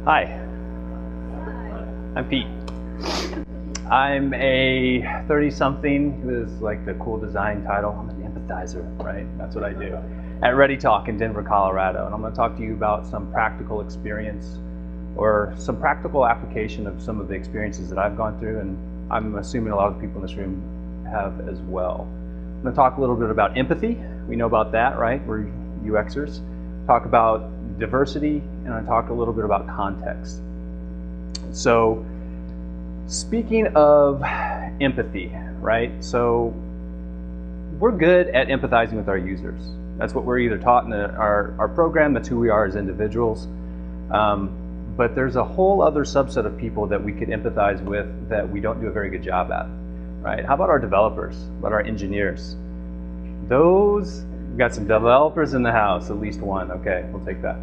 Hi, I'm Pete. I'm a 30-something who is like the cool design title. I'm an empathizer, right? That's what I do at Ready Talk in Denver, Colorado. And I'm going to talk to you about some practical experience or some practical application of some of the experiences that I've gone through, and I'm assuming a lot of the people in this room have as well. I'm going to talk a little bit about empathy. We know about that, right? We're UXers. Talk about diversity, and I talk a little bit about context. So, speaking of empathy, right? So, we're good at empathizing with our users. That's what we're either taught in our program. That's who we are as individuals. But there's a whole other subset of people that we could empathize with that we don't do a very good job at, right? How about our developers? How about our engineers? We've got some developers in the house, at least one. Okay, we'll take that.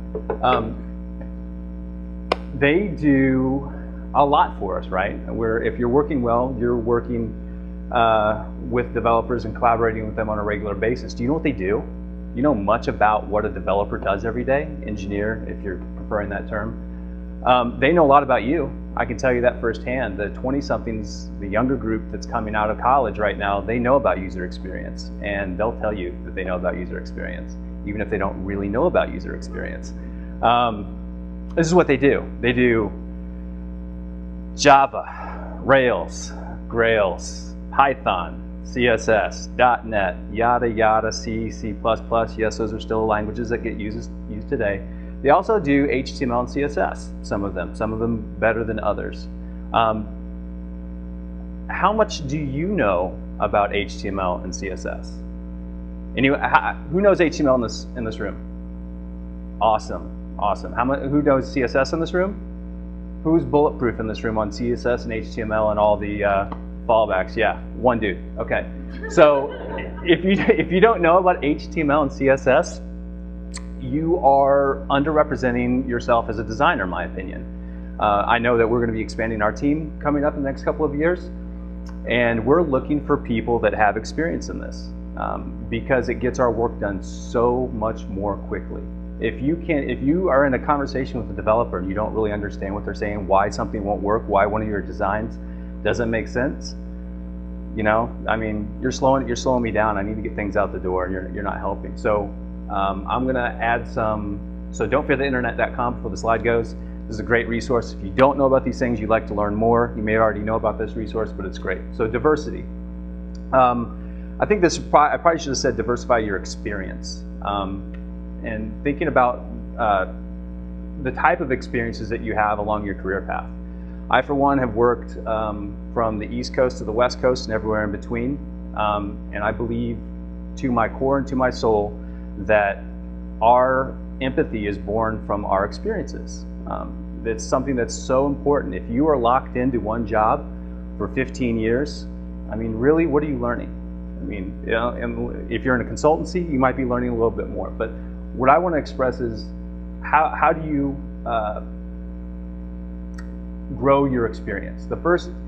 They do a lot for us, right? If you're working well, you're working with developers and collaborating with them on a regular basis. Do you know what they do? You know much about what a developer does every day? Engineer, if you're preferring that term. They know a lot about you. I can tell you that firsthand. The 20-somethings, the younger group that's coming out of college right now, they know about user experience, and they'll tell you that they know about user experience, even if they don't really know about user experience. This is what they do. They do Java, Rails, Grails, Python, CSS, .NET, yada yada, C, C++. Yes, those are still languages that get used today. They also do HTML and CSS, some of them better than others. How much do you know about HTML and CSS? Anyway, who knows HTML in this room? Awesome. Who knows CSS in this room? Who's bulletproof in this room on CSS and HTML and all the fallbacks? Yeah, one dude. Okay. So if you don't know about HTML and CSS, you are underrepresenting yourself as a designer, in my opinion. I know that we're going to be expanding our team coming up in the next couple of years, and we're looking for people that have experience in this because it gets our work done so much more quickly. If you are in a conversation with a developer and you don't really understand what they're saying, why something won't work, why one of your designs doesn't make sense, you know, I mean, you're slowing me down. I need to get things out the door, and you're not helping. So I'm going to add some. So don'tfeartheinternet.com before the slide goes. This is a great resource. If you don't know about these things, you'd like to learn more, you may already know about this resource, but it's great. So diversity. I think I probably should have said diversify your experience. And thinking about the type of experiences that you have along your career path. I, for one, have worked from the East Coast to the West Coast and everywhere in between. And I believe to my core and to my soul that our empathy is born from our experiences. It's something that's so important. If you are locked into one job for 15 years, I mean, really, what are you learning? I mean, you know, and if you're in a consultancy, you might be learning a little bit more. But what I want to express is how do you grow your experience?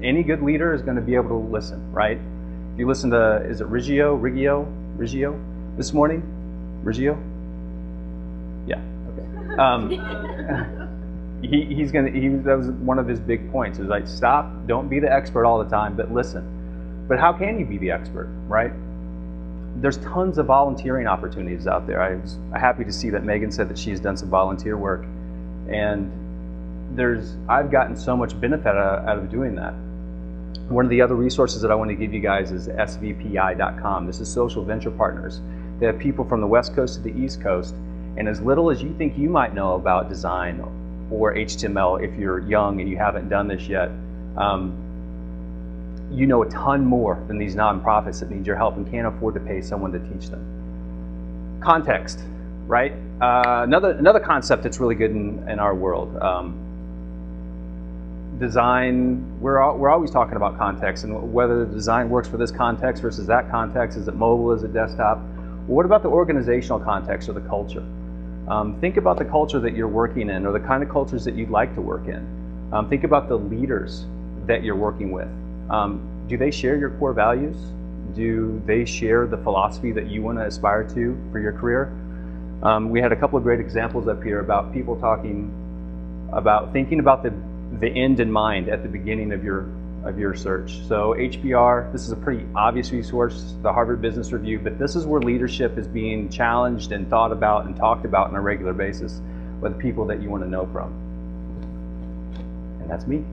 Any good leader is going to be able to listen, right? If you listen to, is it Riggio this morning? Riggio? Yeah, okay. That was one of his big points. It was like, stop, don't be the expert all the time, but listen. But how can you be the expert, right? There's tons of volunteering opportunities out there. I was happy to see that Megan said that she's done some volunteer work, and I've gotten so much benefit out of doing that. One of the other resources that I want to give you guys is svpi.com. This is Social Venture Partners. They have people from the West Coast to the East Coast, and as little as you think you might know about design or HTML, if you're young and you haven't done this yet, you know a ton more than these nonprofits that need your help and can't afford to pay someone to teach them. Context, right? Another concept that's really good in our world. Design, we're always talking about context and whether the design works for this context versus that context. Is it mobile? Is it desktop? Well, what about the organizational context or the culture? Think about the culture that you're working in or the kind of cultures that you'd like to work in. Think about the leaders that you're working with. Do they share your core values? Do they share the philosophy that you want to aspire to for your career? We had a couple of great examples up here about people talking about thinking about the end in mind at the beginning of your search. So HBR, this is a pretty obvious resource, the Harvard Business Review, but this is where leadership is being challenged and thought about and talked about on a regular basis with people that you want to know from. And that's me.